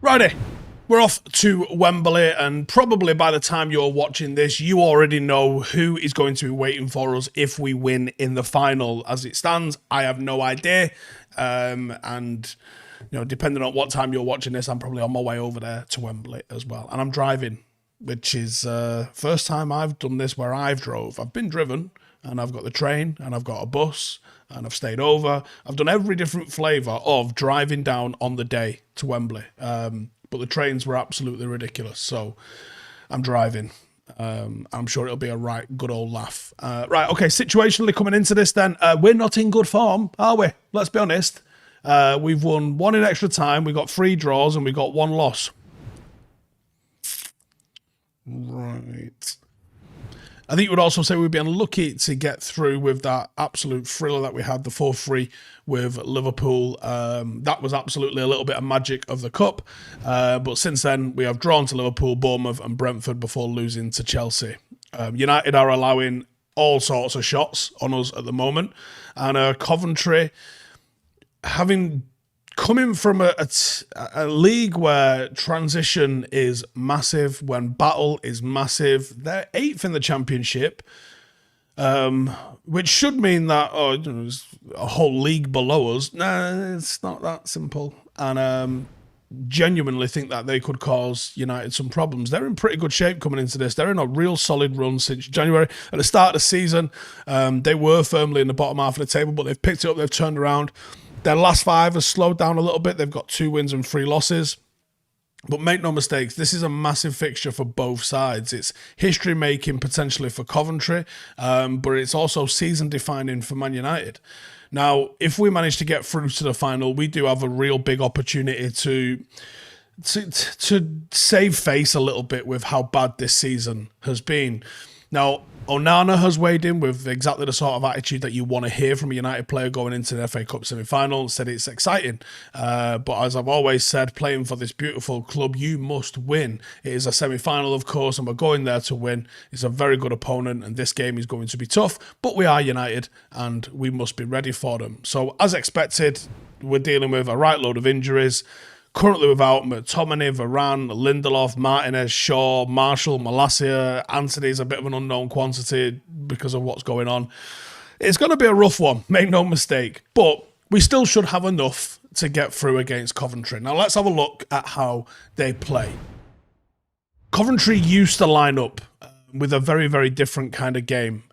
Righty, we're off to Wembley, and probably by the time you're watching this, you already know who is going to be waiting for us if we win in the final. As it stands, I have no idea, and depending on what time you're watching this, I'm probably on my way over there to Wembley as well, and I'm driving, which is first time I've done this where I've drove. I've been driven, and I've got the train, and I've got a bus, and I've stayed over. I've done every different flavour of driving down on the day to Wembley. But the trains were absolutely ridiculous, so I'm driving. I'm sure it'll be a right good old laugh. Right, okay, situationally coming into this then, we're not in good form, are we? Let's be honest. We've won one in extra time, we got 3 draws, and we got 1 loss. Right. I think you would also say we've been unlucky to get through with that absolute thriller that we had, the 4-3 with Liverpool. That was absolutely a little bit of magic of the cup. But since then, we have drawn to Liverpool, Bournemouth and Brentford before losing to Chelsea. United are allowing all sorts of shots on us at the moment. And Coventry, coming from a league where transition is massive, when battle is massive, they're 8th in the championship, which should mean that there's a whole league below us. Nah, it's not that simple. And genuinely think that they could cause United some problems. They're in pretty good shape coming into this. They're in a real solid run since January. At the start of the season, they were firmly in the bottom half of the table, but they've picked it up, they've turned around. Their last 5 has slowed down a little bit. They've got 2 wins and 3 losses. But make no mistakes, this is a massive fixture for both sides. It's history-making potentially for Coventry, but it's also season-defining for Man United. Now, if we manage to get through to the final, we do have a real big opportunity to save face a little bit with how bad this season has been. Now, Onana has weighed in with exactly the sort of attitude that you want to hear from a United player going into the FA Cup semi-final. Said it's exciting. But as I've always said, playing for this beautiful club, you must win. It is a semi-final, of course, and we're going there to win. It's a very good opponent, and this game is going to be tough. But we are United, and we must be ready for them. So, as expected, we're dealing with a right load of injuries. Currently without McTominay, Varane, Lindelof, Martinez, Shaw, Marshall, Malacia. Anthony's a bit of an unknown quantity because of what's going on. It's going to be a rough one, make no mistake. But we still should have enough to get through against Coventry. Now let's have a look at how they play. Coventry used to line up with a very, very different kind of game,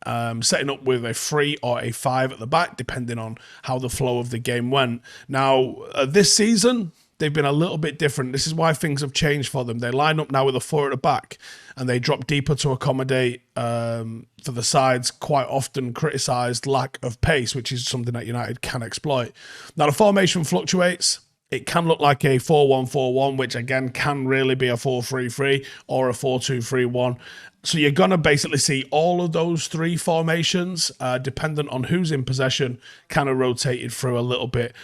setting up with a 3 or a 5 at the back, depending on how the flow of the game went. Now, this season, they've been a little bit different. This is why things have changed for them. They line up now with a 4 at the back, and they drop deeper to accommodate for the sides quite often criticised lack of pace, which is something that United can exploit. Now, the formation fluctuates. It can look like a 4-1-4-1, which again can really be a 4-3-3 or a 4-2-3-1. So you're going to basically see all of those 3 formations, dependent on who's in possession, kind of rotated through a little bit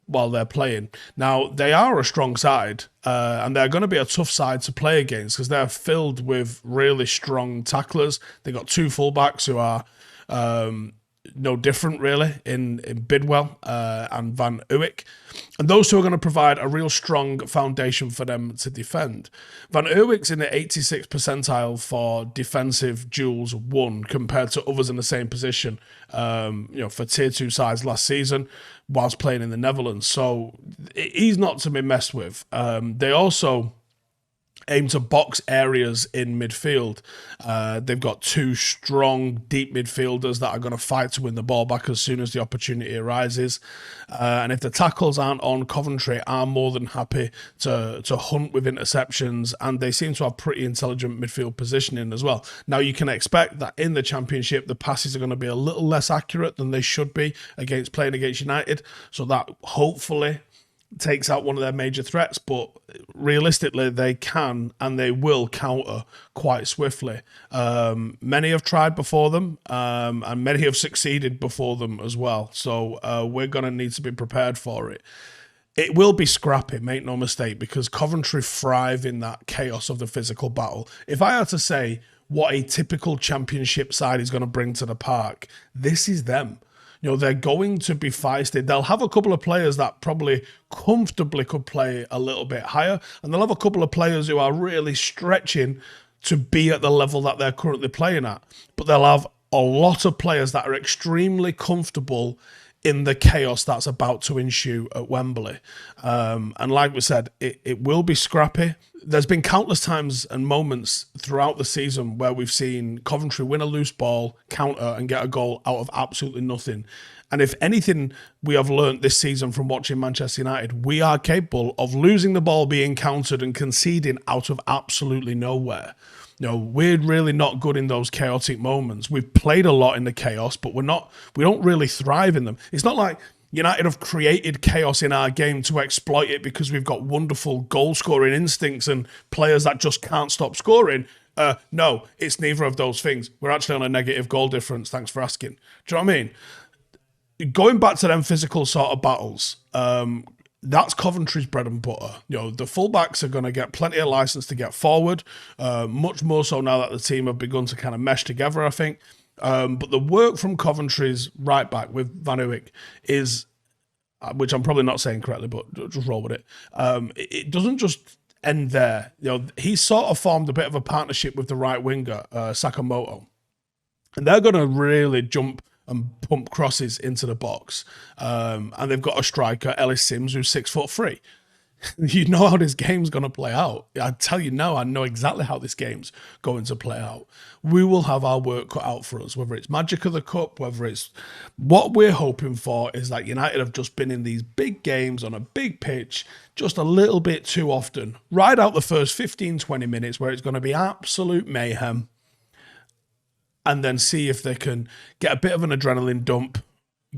while they're playing. Now, they are a strong side, and they're going to be a tough side to play against because they're filled with really strong tacklers. They've got 2 fullbacks who are no different, really, in Bidwell and Van Uyck. And those 2 are going to provide a real strong foundation for them to defend. Van Uyck's in the 86th percentile for defensive duels won compared to others in the same position, for Tier 2 sides last season whilst playing in the Netherlands. So he's not to be messed with. They also aim to box areas in midfield. They've got 2 strong, deep midfielders that are going to fight to win the ball back as soon as the opportunity arises. And if the tackles aren't on, Coventry are more than happy to hunt with interceptions, and they seem to have pretty intelligent midfield positioning as well. Now, you can expect that in the Championship, the passes are going to be a little less accurate than they should be playing against United, so that hopefully takes out one of their major threats, but realistically they can and they will counter quite swiftly. Many have tried before them, and many have succeeded before them as well, so we're going to need to be prepared for it. It will be scrappy, make no mistake, because Coventry thrive in that chaos of the physical battle. If I had to say what a typical Championship side is going to bring to the park, this is them. They're going to be feisty. They'll have a couple of players that probably comfortably could play a little bit higher, and they'll have a couple of players who are really stretching to be at the level that they're currently playing at. But they'll have a lot of players that are extremely comfortable in the chaos that's about to ensue at Wembley. And like we said, it will be scrappy. There's been countless times and moments throughout the season where we've seen Coventry win a loose ball, counter, and get a goal out of absolutely nothing. And if anything we have learnt this season from watching Manchester United, we are capable of losing the ball, being countered, and conceding out of absolutely nowhere. We're really not good in those chaotic moments. We've played a lot in the chaos, but we don't really thrive in them. It's not like United have created chaos in our game to exploit it because we've got wonderful goal-scoring instincts and players that just can't stop scoring. No, it's neither of those things. We're actually on a negative goal difference. Thanks for asking. Do you know what I mean? Going back to them physical sort of battles, that's Coventry's bread and butter. The fullbacks are going to get plenty of license to get forward, much more so now that the team have begun to kind of mesh together, I think. But the work from Coventry's right back with Van Uyck is, which I'm probably not saying correctly, but just roll with it. It doesn't just end there. He's sort of formed a bit of a partnership with the right winger, Sakamoto. And they're going to really jump and pump crosses into the box. And they've got a striker, Ellis Sims, who's 6'3". You know how this game's going to play out. I tell you now, I know exactly how this game's going to play out. We will have our work cut out for us, whether it's Magic of the Cup, whether it's... What we're hoping for is that United have just been in these big games on a big pitch just a little bit too often. Ride out the first 15, 20 minutes where it's going to be absolute mayhem, and then see if they can get a bit of an adrenaline dump,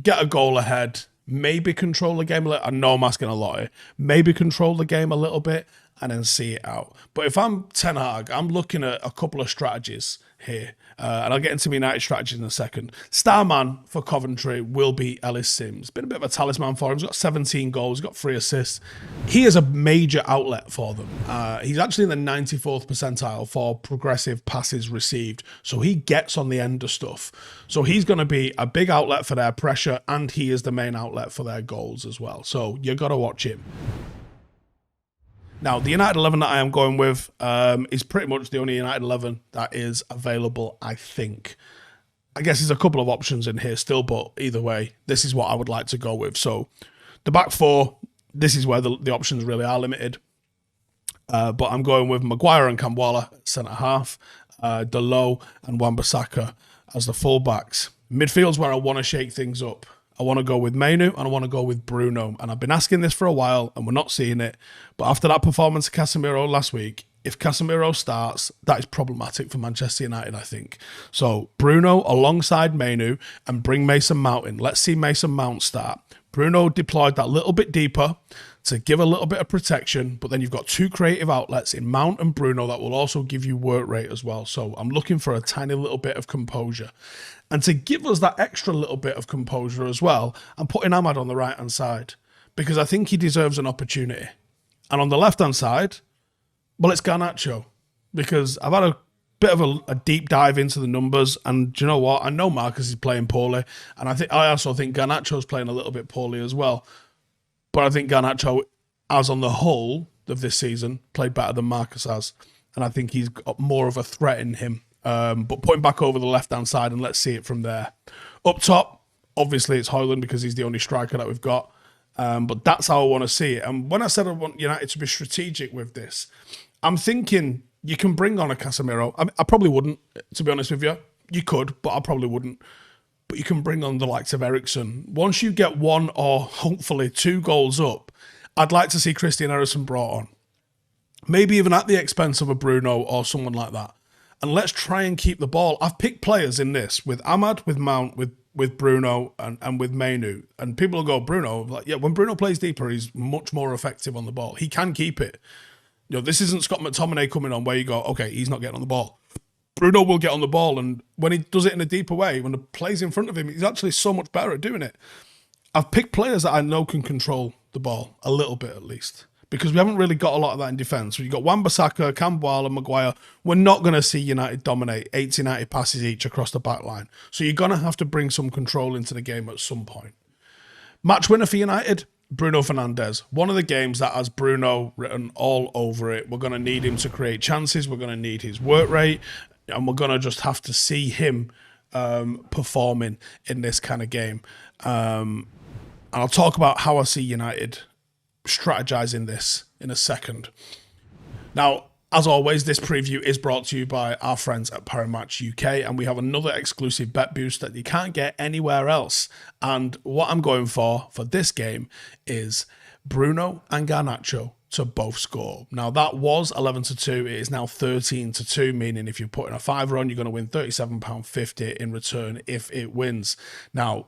get a goal ahead, maybe control the game a little. I know I'm asking a lot here. Maybe control the game a little bit and then see it out. But if I'm Ten Hag, I'm looking at a couple of strategies here. And I'll get into my United strategies in a second. Star man for Coventry will be Ellis Sims. Been a bit of a talisman for him. He's got 17 goals. He's got 3 assists. He is a major outlet for them. He's actually in the 94th percentile for progressive passes received. So he gets on the end of stuff. So he's going to be a big outlet for their pressure, and he is the main outlet for their goals as well. So you got to watch him. Now, the United 11 that I am going with is pretty much the only United 11 that is available, I think. I guess there's a couple of options in here still, but either way, this is what I would like to go with. So, the back four, this is where the options really are limited. But I'm going with Maguire and Kambwala at centre-half, Dalot and Wan-Bissaka as the full-backs. Midfield's where I want to shake things up. I want to go with Mainu and I want to go with Bruno. And I've been asking this for a while and we're not seeing it. But after that performance of Casemiro last week, if Casemiro starts, that is problematic for Manchester United, I think. So Bruno alongside Mainu and bring Mason Mount in. Let's see Mason Mount start. Bruno deployed that little bit deeper to give a little bit of protection, but then you've got 2 creative outlets in Mount and Bruno that will also give you work rate as well. So I'm looking for a tiny little bit of composure. And to give us that extra little bit of composure as well, I'm putting Ahmad on the right-hand side because I think he deserves an opportunity. And on the left-hand side, well, it's Garnacho, because I've had a bit of a deep dive into the numbers, and do you know what? I know Marcus is playing poorly, and I also think Garnacho's playing a little bit poorly as well. But I think Garnacho, as on the whole of this season, played better than Marcus has, and I think he's got more of a threat in him. But putting back over the left-hand side, and let's see it from there. Up top, obviously it's Højlund because he's the only striker that we've got. But that's how I want to see it. And when I said I want United to be strategic with this, I'm thinking you can bring on a Casemiro. I probably wouldn't, to be honest with you. You could, but I probably wouldn't. But you can bring on the likes of Eriksen. Once you get 1 or hopefully 2 goals up, I'd like to see Christian Eriksen brought on. Maybe even at the expense of a Bruno or someone like that. And let's try and keep the ball. I've picked players in this with Ahmad, with Mount, with Bruno, and with Mainu. And people will go, Bruno, like, yeah, when Bruno plays deeper, he's much more effective on the ball. He can keep it. This isn't Scott McTominay coming on where you go, okay, he's not getting on the ball. Bruno will get on the ball, and when he does it in a deeper way, when the play's in front of him, he's actually so much better at doing it. I've picked players that I know can control the ball, a little bit at least. because we haven't really got a lot of that in defence. We've got Wan-Bissaka, Campbell and Maguire. We're not going to see United dominate 80, 90 passes each across the back line. So you're going to have to bring some control into the game at some point. Match winner for United, Bruno Fernandes. One of the games that has Bruno written all over it. We're going to need him to create chances. We're going to need his work rate. And we're going to just have to see him performing in this kind of game. And I'll talk about how I see United strategizing this in a second. Now, as always, this preview is brought to you by our friends at Paramatch UK, and we have another exclusive bet boost that you can't get anywhere else. And what I'm going for this game is Bruno and Garnacho to both score. Now, that was 11-2. It is now 13-2, meaning if you're putting a fiver on, you're going to win £37.50 in return if it wins. Now,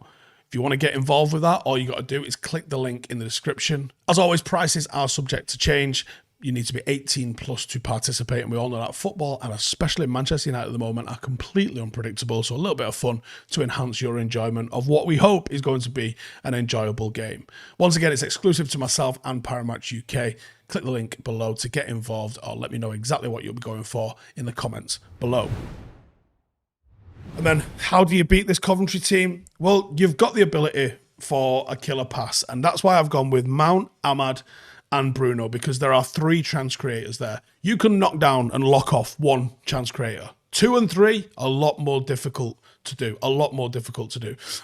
if you want to get involved with that, all you got to do is click the link in the description. As always, prices are subject to change. You need to be 18 plus to participate, and we all know that football, and especially Manchester United at the moment, are completely unpredictable, so a little bit of fun to enhance your enjoyment of what we hope is going to be an enjoyable game. Once again, it's exclusive to myself and Paramatch UK. Click the link below to get involved, or let me know exactly what you'll be going for in the comments below. And then, how do you beat this Coventry team? Well, you've got the ability for a killer pass, and that's why I've gone with Mount, Ahmad, and Bruno, because there are 3 chance creators there. You can knock down and lock off 1 chance creator. 2 and 3, a lot more difficult to do.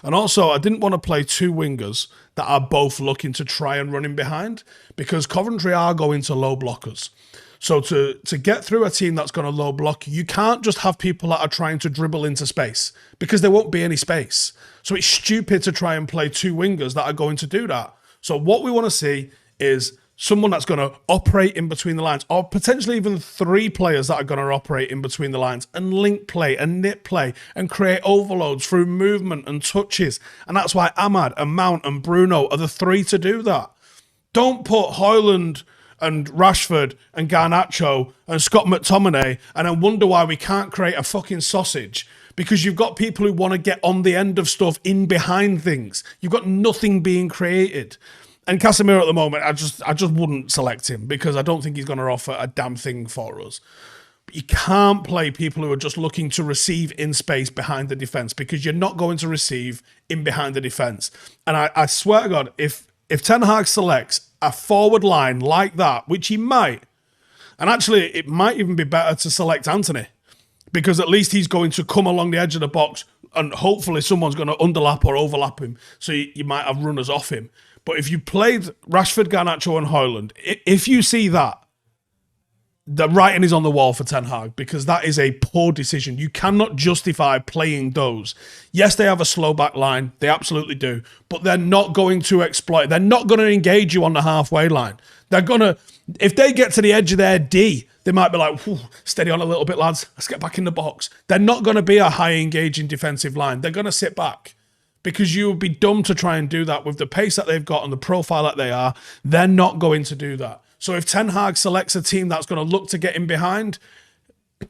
And also, I didn't want to play 2 wingers that are both looking to try and run in behind, because Coventry are going to low blockers. So to get through a team that's going to low block, you can't just have people that are trying to dribble into space, because there won't be any space. So it's stupid to try and play 2 wingers that are going to do that. So what we want to see is someone that's going to operate in between the lines, or potentially even 3 players that are going to operate in between the lines and link play and nip play and create overloads through movement and touches. And that's why Ahmad and Mount and Bruno are the 3 to do that. Don't put Højlund and Rashford and Garnacho and Scott McTominay and then wonder why we can't create a fucking sausage, because you've got people who want to get on the end of stuff in behind things. You've got nothing being created. And Casemiro at the moment, I just wouldn't select him, because I don't think he's going to offer a damn thing for us. But you can't play people who are just looking to receive in space behind the defence, because you're not going to receive in behind the defence. And I swear to God, if Ten Hag selects a forward line like that, which he might, and actually it might even be better to select Anthony, because at least he's going to come along the edge of the box and hopefully someone's going to underlap or overlap him, so you might have runners off him. But if you played Rashford, Garnacho and Højlund, if you see that, the writing is on the wall for Ten Hag, because that is a poor decision. You cannot justify playing those. Yes, they have a slow back line. They absolutely do. But they're not going to exploit. They're not going to engage you on the halfway line. They're going to, if they get to the edge of their D, they might be like, steady on a little bit, lads. Let's get back in the box. They're not going to be a high engaging defensive line. They're going to sit back, because you would be dumb to try and do that with the pace that they've got and the profile that they are. They're not going to do that. So if Ten Hag selects a team that's going to look to get in behind,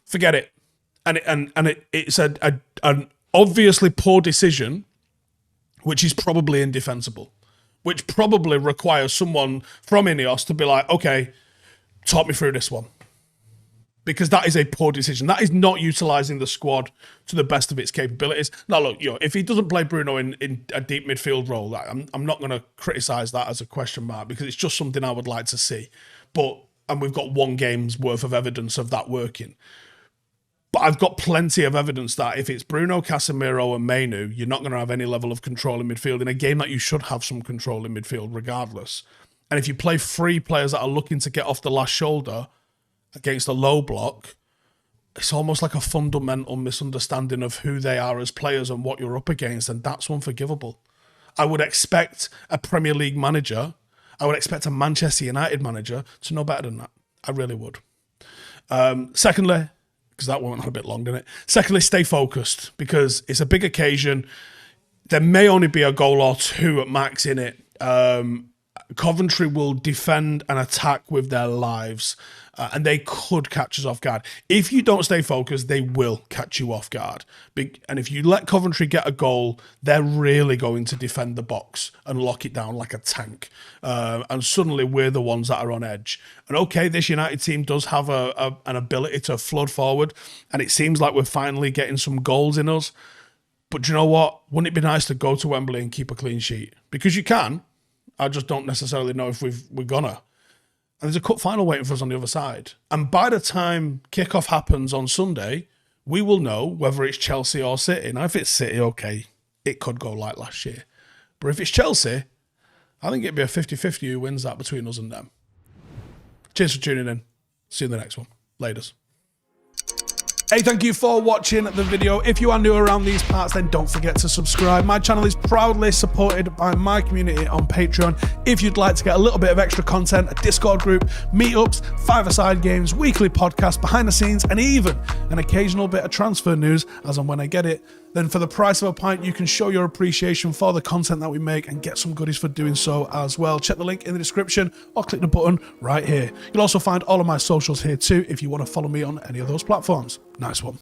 forget it. It's an obviously poor decision, which is probably indefensible, which probably requires someone from Ineos to be like, okay, talk me through this one. Because that is a poor decision. That is not utilising the squad to the best of its capabilities. Now, look, if he doesn't play Bruno in a deep midfield role, I'm not going to criticise that as a question mark, because it's just something I would like to see. And we've got 1 game's worth of evidence of that working. But I've got plenty of evidence that if it's Bruno, Casemiro and Mainu, you're not going to have any level of control in midfield in a game that you should have some control in midfield regardless. And if you play 3 players that are looking to get off the last shoulder against a low block, it's almost like a fundamental misunderstanding of who they are as players and what you're up against, and that's unforgivable. I would expect a Premier League manager, I would expect a Manchester United manager to know better than that. I really would. Secondly, because that one had a bit long, didn't it? Secondly, stay focused, because it's a big occasion. There may only be a goal or 2 at max in it. Coventry will defend and attack with their lives, and they could catch us off guard. If you don't stay focused, they will catch you off guard. And if you let Coventry get a goal, they're really going to defend the box and lock it down like a tank. And suddenly we're the ones that are on edge. And okay, this United team does have an ability to flood forward, and it seems like we're finally getting some goals in us. But do you know what? Wouldn't it be nice to go to Wembley and keep a clean sheet? Because you can. I just don't necessarily know if we're gonna. And there's a cup final waiting for us on the other side. And by the time kickoff happens on Sunday, we will know whether it's Chelsea or City. Now, if it's City, okay, it could go like last year. But if it's Chelsea, I think it'd be a 50-50 who wins that between us and them. Cheers for tuning in. See you in the next one. Laters. Hey, thank you for watching the video. If you are new around these parts, then don't forget to subscribe. My channel is proudly supported by my community on Patreon. If you'd like to get a little bit of extra content, a Discord group, meetups, five-a-side games, weekly podcasts, behind the scenes, and even an occasional bit of transfer news as and when I get it, then for the price of a pint, you can show your appreciation for the content that we make and get some goodies for doing so as well. Check the link in the description or click the button right here. You'll also find all of my socials here too if you want to follow me on any of those platforms. Nice one.